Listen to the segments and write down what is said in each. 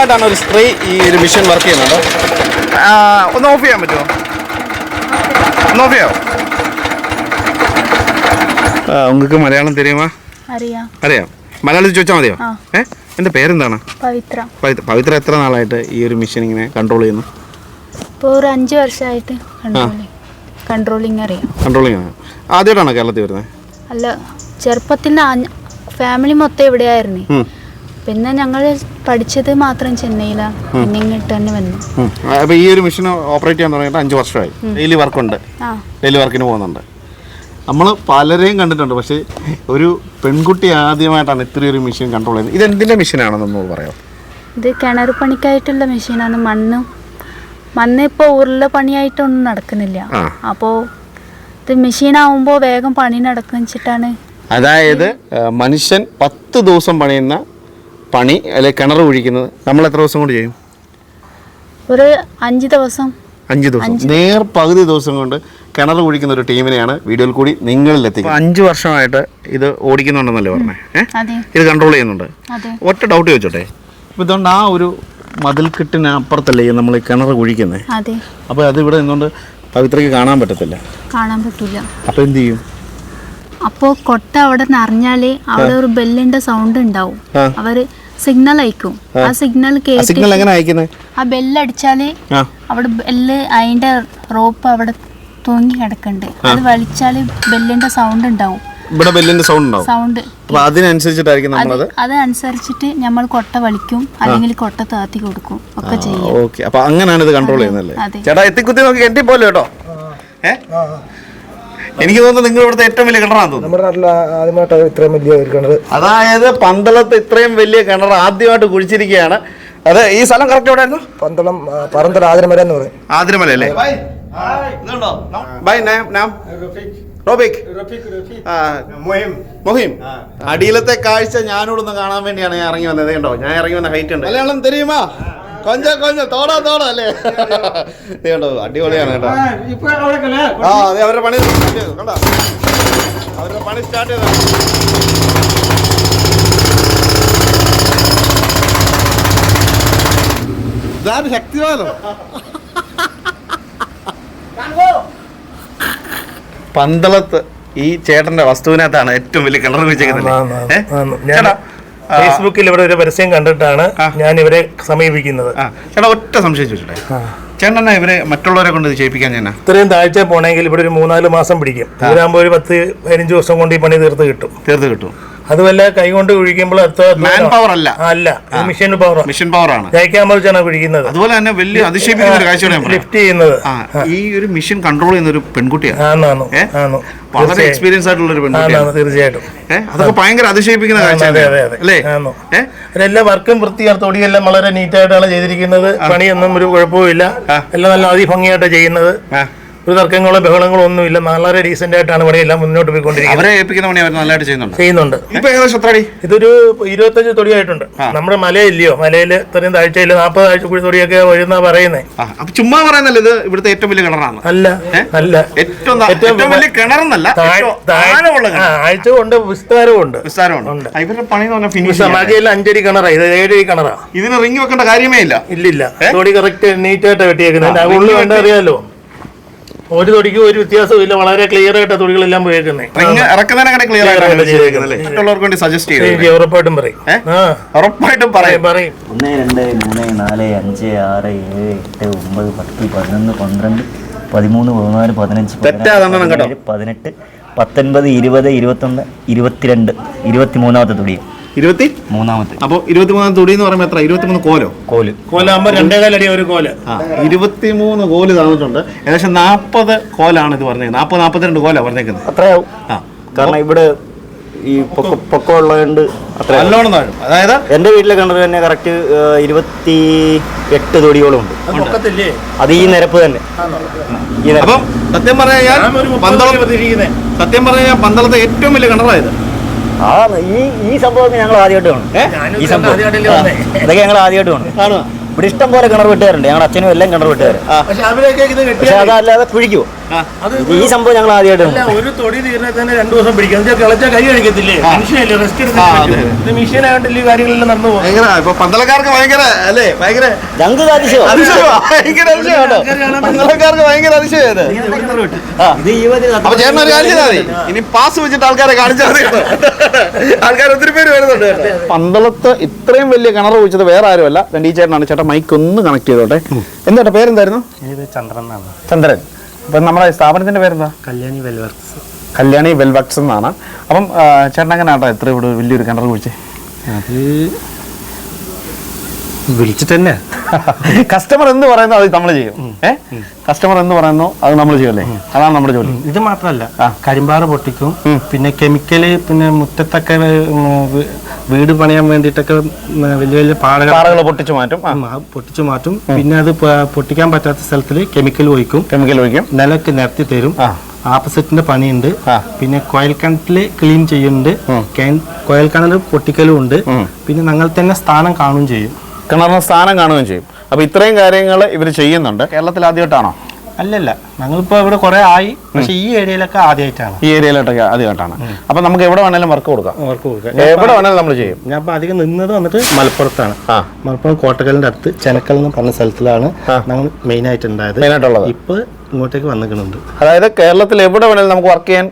വർഷമായിട്ടാണ് ഒരു സ്ത്രീ ഈ ഒരു മിഷൻ വർക്ക് ചെയ്യുന്നത്. ഒന്ന് ഓഫ് ചെയ്യാൻ പറ്റുമോ? ഒന്ന് ഓഫ് ചെയ്യാമോ? നിങ്ങൾക്ക് മലയാളം தெரியுமா? അറിയാം. മലയാളത്തിൽ ചോദിച്ചാൽ മതിയോ? എൻ്റെ പേരെന്താണ്? പവിത്ര. എത്ര നാളായിട്ട് ഈ ഒരു മിഷൻ ഇങ്ങനെ കൺട്രോൾ ചെയ്യുന്നു? ഇപ്പോൾ ഒരു 5 വർഷമായിട്ട് കൺട്രോളിങ് അറിയാം. കൺട്രോളിങ് ആണ്. ആദ്യമായിട്ടാണോ കേരളത്തിൽ വരുന്നത്? അല്ല, ചെറുപ്പത്തിൽ ഫാമിലി മൊത്തം എവിടെയായിരുന്നു. പിന്നെ ഞങ്ങൾ പഠിച്ചത് മാത്രം ചെന്നൈയിലാണ്. പിന്നെ ഇങ്ങോട്ട് തന്നെ വന്നു. അപ്പോൾ ഈ ഒരു മെഷീൻ ഓപ്പറേറ്റ് ചെയ്യാൻ തുടങ്ങിയിട്ട് 5 വർഷമായി. ഡെയിലി വർക്കുണ്ട്, ഡെയിലി വർക്കിന് പോകുന്നുണ്ട്. നമ്മൾ പലരെയും കണ്ടിട്ടുണ്ട്, പക്ഷേ ഒരു പെൺകുട്ടി ആദ്യമായിട്ടാണ് ഇത്രയൊരു മെഷീൻ കൺട്രോൾ ചെയ്യുന്നത്. ഇത് എന്തിൻ്റെ മെഷീനാണെന്ന് പറയാമോ? ഇത് കിണർ പണിക്കായിട്ടുള്ള മെഷീനാണ്. മണ്ണ് ഇപ്പോൾ ഉരുള പണിയായിട്ടൊന്നും നടക്കുന്നില്ല. അപ്പോൾ ഇത് മെഷീനാവുമ്പോൾ വേഗം പണി നടക്കും വെച്ചിട്ടാണ്. അതായത് മനുഷ്യൻ 10 ദിവസം പണിയുന്ന പണി അല്ലെങ്കിൽ കിണർ കുഴിക്കുന്നത് നമ്മൾ എത്ര ദിവസം കൊണ്ട് ചെയ്യും? ഒരു 5 ദിവസം. 5 ദിവസം, നേർ പകുതി ദിവസം കൊണ്ട് കിണർ കുഴിക്കുന്ന ഒരു ടീമിനെയാണ് വീഡിയോയിൽ കൂടി നിങ്ങളിലെത്തിക്കുന്നത്. 5 വർഷമായിട്ട് ഇത് ഓടിക്കുന്നുണ്ടെന്നല്ലേ പറഞ്ഞേ? ഇത് കൺട്രോൾ ചെയ്യുന്നുണ്ട്. ഒറ്റ ഡൗട്ട് ചോദിച്ചോട്ടെ, ഇപ്പോൾ ഇതുകൊണ്ട് ആ ഒരു മതിൽക്കെട്ടിന് അപ്പുറത്തല്ലേ നമ്മൾ ഈ കിണർ കുഴിക്കുന്നത്? അപ്പോൾ അത് ഇവിടെ നിന്നുകൊണ്ട് പവിത്രയ്ക്ക് കാണാൻ പറ്റത്തില്ല. അപ്പോൾ എന്ത് ചെയ്യും? അപ്പോൾ കൊട്ട അവിടെ നിറഞ്ഞാൽ അവിടെ ഒരു ബെല്ലിന്റെ സൗണ്ട് ഉണ്ടാവും. അവര് സിഗ്നൽ അയക്കും. ആ സിഗ്നൽ ആ ബെല്ലടിച്ചാല് അവിടെ ബെല്ല് അതിന്റെ റോപ്പ് അവിടെ തൂങ്ങി കിടക്കുന്നുണ്ട്. അത് വലിച്ചാല് ബെല്ലിന്റെ സൗണ്ട് ഉണ്ടാവും. ഇവിടെ ബെല്ലിന്റെ സൗണ്ട് അതിനനുസരിച്ചിട്ടായിരിക്കും നമ്മളത്. അതനുസരിച്ചിട്ട് നമ്മൾ കൊട്ട വലിക്കും, അല്ലെങ്കിൽ കൊട്ട താത്തി കൊടുക്കും, ഒക്കെ ചെയ്യും. ഓക്കെ, അപ്പൊ അങ്ങനെയാണ് ഇത് കൺട്രോൾ ചെയ്യുന്നല്ലേ? ചേട്ടാ എത്തിക്കുത്തി നോക്കി കെട്ടി പോലെ കേട്ടോ. എനിക്ക് തോന്നുന്നു നിങ്ങൾ ഇവിടുത്തെ ഏറ്റവും വലിയ കിണറാന്ന് തോന്നുന്നു. നമ്മുടെ നാട്ടിൽ ആദ്യമായിട്ട് ഇത്രയും വലിയ ഒരു കിണർ, അതായത് പന്തളത്ത് ഇത്രയും വലിയ കിണർ ആദ്യമായിട്ട് കുഴിച്ചിരിക്കുകയാണ്. അത് ഈ സ്ഥലം കറക്റ്റ് എവിടെ ആയിരുന്നു? പന്തളം പറന്തല ആതിരമല എന്ന് പറയും. ആതിരമല അല്ലേ? മൊഹിം. അടിയിലത്തെ കാഴ്ച ഞാനോടൊന്ന് കാണാൻ വേണ്ടിയാണ് ഞാൻ ഇറങ്ങി വന്നത്. കണ്ടോ, ഞാൻ ഇറങ്ങി വന്ന ഹൈറ്റ് ഉണ്ട്. മലയാളം തെരിയുമാ? കൊഞ്ച തോടാ അല്ലേ? കണ്ടോ, അടിപൊളിയാണ് കേട്ടോ. അതെ, അവരുടെ പണി കണ്ടോ, അവരുടെ പണി സ്റ്റാർട്ട് ചെയ്ത. ഇതാണ് ശക്തിമാനം. പന്തളത്ത് ഈ ചേട്ടന്റെ വസ്തുവിനകത്താണ് ഏറ്റവും വലിയ കിണർ വെച്ചേക്കുന്നത്. ഫേസ്ബുക്കിൽ ഇവിടെ ഒരു പരസ്യം കണ്ടിട്ടാണ് ഞാൻ ഇവരെ സമീപിക്കുന്നത്. ചേട്ടാ ഒറ്റ സംശയം ചോദിച്ചോട്ടെ, ചേട്ടനാ ഇവരെ മറ്റുള്ളവരെ കൊണ്ട് ചെയ്യിപ്പിക്കാൻ? ഞാൻ ഇത്രയും താഴ്ച പോണെങ്കിൽ ഇവിടെ ഒരു 3-4 മാസം പിടിക്കും. ഇതിനാകുമ്പോൾ ഒരു 10-15 ദിവസം കൊണ്ട് ഈ പണി തീർത്ത് കിട്ടും. അതുമല്ല കൈകൊണ്ട് കുഴിക്കുമ്പോൾ മാൻ പവർ അല്ല, മിഷൻ പവറാണ്. കുഴിക്കുന്നത്. അതുപോലെ തന്നെ വലിയ അതിശയിപ്പിക്കുന്ന ഒരു കാഴ്ചയാണ് ലിഫ്റ്റ് ചെയ്യുന്നത്. ഈ ഒരു മിഷൻ കൺട്രോൾ ചെയ്യുന്ന ഒരു പെൺകുട്ടിയാണ്, വളരെ എക്സ്പീരിയൻസ് ആയിട്ടുള്ള ഒരു പെൺകുട്ടിയാണ്. തീർച്ചയായിട്ടും അതൊക്കെ ഭയങ്കര അതിശയിപ്പിക്കുന്ന കാഴ്ചയാണ് അല്ലേ? എല്ലാ വർക്കും വൃത്തിയാർത്ത് ഒടിയെല്ലാം വളരെ നീറ്റായിട്ടാണ് ചെയ്തിരിക്കുന്നത്. പണിയൊന്നും ഒരു കുഴപ്പമില്ല. എല്ലാം നല്ല അതിഭംഗിയായിട്ടാണ് ചെയ്യുന്നത്. ഒരു തർക്കങ്ങളോ ബഹളങ്ങളോ ഒന്നുമില്ല. വളരെ ഡീസന്റ് ആയിട്ടാണ് പണിയെല്ലാം മുന്നോട്ട് പോയിക്കൊണ്ടിരിക്കുന്നത്. ചെയ്യുന്നുണ്ട്. ഇതൊരു 25 തൊടിയായിട്ടുണ്ട്. നമ്മുടെ മലയില്ലയോ, മലയിൽ ഇത്രയും താഴ്ചയില്ല 40 താഴ്ച തൊടിയൊക്കെ വരുന്ന പറയുന്നത്. ചുമ്മാ പറയുന്നല്ലോ ഇത് ഇവിടുത്തെ ഏറ്റവും വലിയ കിണറാണ്. അല്ല ഏറ്റവും വലിയ കിണറെന്നല്ല, ആഴ്ച കൊണ്ട് വിസ്താരമുണ്ട്. ഇവരുടെ പണി മകയെല്ലാം 5 അടി കിണറാ, ഇത് 7 അടി കിണറാ. ഇതിന് റിങ് വെക്കേണ്ട കാര്യമേ ഇല്ല. തൊടി കറക്റ്റ് നീറ്റായിട്ട് വെട്ടിയേക്കുന്നത്. ഉള്ളിൽ വേണ്ട അറിയാലോ, ഒരു തൊടിക്കും ഒരു വ്യത്യാസവും ഇല്ല. വളരെ ക്ലിയർ ആയിട്ട് തൊടികളെല്ലാം പോയേക്കുന്നത്. ഉറപ്പായിട്ടും പറയും. 1, 2, 3, 4, 5, 6, 7, 8, 9, 10, 11, 12, 13, 14, 15, 17, 18, 19, 20, 21, 22, 23ാമത്തെ തൊടി. 23ാമത്തെ. അപ്പൊ 23ാമത്തെ തൊടി എന്ന് പറയുമ്പോൾ എത്ര? 23 കോലാകുമ്പോ 2.25 അടി ഒരു കോല്. 23 കോല് തന്നിട്ടുണ്ട്. ഏകദേശം 40 കോലാണ് ഇത് പറഞ്ഞത്. 40-42 കോലാണ് പറഞ്ഞേക്കുന്നത്. അത്രയാവും. കാരണം ഇവിടെ ഈ പൊക്കമുള്ളതുകൊണ്ട് അത്ര നല്ലോണം താഴും. അതായത് എന്റെ വീട്ടിലെ കിണർ തന്നെ കറക്റ്റ് 28 തൊടിയോളം ഉണ്ട്. അത് ഈ നിരപ്പ് തന്നെ. അപ്പം സത്യം പറഞ്ഞാൽ പന്തളത്തെ ഏറ്റവും വലിയ കിണറായത്. ഈ സംഭവം ഞങ്ങൾ ആദ്യമായിട്ട് കാണും. ഈ സംഭവം ഇതൊക്കെ ഞങ്ങൾ ആദ്യമായിട്ട് കാണും. ഇവിടെ ഇഷ്ടം പോലെ കിണർ വെട്ടുകാരുണ്ട്. ഞങ്ങളുടെ അച്ഛനും എല്ലാം കിണർ വെട്ടുകാർ. പക്ഷെ അതല്ലാതെ കുഴിക്കുമോ? ഈ സംഭവം ഞങ്ങൾ ആദ്യമായിട്ട് ഒരു തൊടി തീർന്നാൽ തന്നെ 2 ദിവസം പിടിക്കും. കിളച്ച കൈ കഴിക്കത്തില്ലേ, മനുഷ്യനല്ലേ, റെസ്റ്റ് എടുത്തില്ല. മെഷീൻ ആയതുകൊണ്ട് ഈ കാര്യങ്ങളെല്ലാം നടന്നു പോകും. ഇപ്പൊ പന്തളക്കാർക്ക് ഭയങ്കര അല്ലേ, ഭയങ്കര ഞങ്ങൾക്ക് അതിശയം. പന്തളക്കാർക്ക് ഭയങ്കര അതിശയത്. അപ്പൊ ചേട്ടൻ ഒരു കാര്യം ചെയ്താൽ മതി, ഇനി പാസ് വെച്ചിട്ട് ആൾക്കാരെ കാണിച്ചാൽ ആൾക്കാർ ഒത്തിരി പേര് വരുന്നുണ്ട്. പന്തളത്ത് ഇത്രയും വലിയ കിണർ കുഴിച്ചത് വേറെ ആരുമല്ല, ഈ ചേട്ടനാണ്. ചേട്ടാ മൈക്ക് ഒന്ന് കണക്ട് ചെയ്തോട്ടെ. എന്താ പേരെന്തായിരുന്നു? ചന്ദ്രൻ. അപ്പൊ നമ്മുടെ സ്ഥാപനത്തിന്റെ പേരെന്താ? കല്യാണി വെൽവർക്സ് എന്നാണ്. അപ്പം ചേട്ടൻ എങ്ങനെ ആട്ടോ എത്ര ഇവിടെ വലിയൊരു കിണർ കുഴിച്ചേ? അത് വിളിച്ചിട്ട് തന്നെ കസ്റ്റമർ എന്ത് പറയുന്നു അത് നമ്മൾ ചെയ്യും. കസ്റ്റമർ എന്ത് പറയുന്നു അത് നമ്മൾ ചെയ്യല്ലേ, അതാണ് നമ്മുടെ ജോലി. ഇത് മാത്രമല്ല, കരിമ്പാറ പൊട്ടിക്കും, പിന്നെ കെമിക്കല്, പിന്നെ മുറ്റത്തൊക്കെ വീട് പണിയാൻ വേണ്ടിയിട്ടൊക്കെ വലിയ വലിയ പാറകൾ പൊട്ടിച്ചു മാറ്റും. പിന്നെ അത് പൊട്ടിക്കാൻ പറ്റാത്ത സ്ഥലത്തിൽ കെമിക്കൽ ഒഴിക്കും. നിലക്ക് നിരത്തി തരും. ആപ്പോസിറ്റിന്റെ പണിയുണ്ട്. പിന്നെ കോയൽക്കിണറ്റില് ക്ലീൻ ചെയ്യുന്നുണ്ട്, കോയൽക്കിണർ പൊട്ടിക്കലും ഉണ്ട്. പിന്നെ ഞങ്ങൾ തന്നെ സ്ഥാനം കാണുകയും ചെയ്യും. കിണറിന് സ്ഥാനം കാണുകയും ചെയ്യും. അപ്പൊ ഇത്രയും കാര്യങ്ങൾ ഇവർ ചെയ്യുന്നുണ്ട്. കേരളത്തിൽ ആദ്യമായിട്ടാണോ? അല്ലല്ല, ഞങ്ങളിപ്പോ ഇവിടെ കുറെ ആയി, പക്ഷെ ഈ ഏരിയയിലൊക്കെ ആദ്യമായിട്ടാണ്. ഈ ഏരിയയിലോട്ടൊക്കെ ആദ്യമായിട്ടാണ്. അപ്പൊ നമുക്ക് എവിടെ വേണേലും വർക്ക് കൊടുക്കാം. എവിടെ വേണേലും നമ്മൾ ചെയ്യും. ഞാൻ ഇപ്പൊ അധികം നിന്നത് വന്നിട്ട് മലപ്പുറത്താണ്. മലപ്പുറം കോട്ടക്കലിന്റെ അടുത്ത് ചെനക്കൽ എന്ന് പറഞ്ഞ സ്ഥലത്തിലാണ് ഞങ്ങൾ മെയിൻ ആയിട്ടുണ്ടായത്. ഇപ്പൊ ഇങ്ങോട്ടേക്ക് വന്നിട്ടുണ്ട്. അതായത് കേരളത്തിൽ എവിടെ വേണേലും നമുക്ക് വർക്ക് ചെയ്യാൻ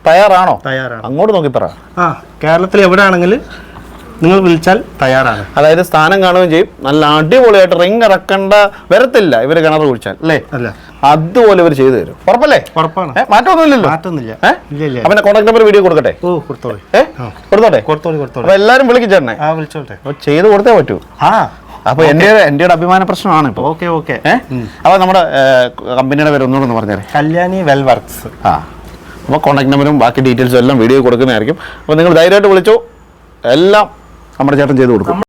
തയ്യാറാണോ? അങ്ങോട്ട് നോക്കി പറ. കേരളത്തിൽ എവിടെ ആണെങ്കിലും നിങ്ങൾ വിളിച്ചാൽ തയ്യാറാണ്. അതായത് സ്ഥാനം കാണുകയും ചെയ്യും. നല്ല അടിപൊളിയായിട്ട് റിങ് ഇറക്കേണ്ട വരത്തില്ല ഇവര് കിണർ കുഴിച്ചാൽ അല്ലേ? അല്ല, അതുപോലെ ഇവർ ചെയ്തു തരും. ഉറപ്പല്ലേ? ഉറപ്പാണ്. മാറ്റമൊന്നുമില്ലല്ലോ. അപ്പൊ കോൺടാക്ട് നമ്പർ വീഡിയോ കൊടുക്കട്ടെ? കൊടുത്തോട്ടെ. അപ്പൊ എല്ലാരും വിളിക്കും ചേട്ടനെ. വിളിച്ചോട്ടെ. ചെയ്ത് കൊടുത്തേ പറ്റൂ. അപ്പൊ എന്റെ ഒരു പ്രശ്നമാണ് ഇപ്പൊ. ഓക്കെ. അപ്പൊ നമ്മുടെ കമ്പനിയുടെ പേര് ഒന്നുകൂടെ പറഞ്ഞേരെ. Kalyani well works. അപ്പൊ കോൺടാക്ട് നമ്പറും ബാക്കി ഡീറ്റെയിൽസും എല്ലാം വീഡിയോ കൊടുക്കുന്നതായിരിക്കും. അപ്പൊ നിങ്ങൾ ധൈര്യമായിട്ട് വിളിച്ചോ, എല്ലാം നമ്മുടെ ചേട്ടൻ ചെയ്ത് കൊടുക്കും.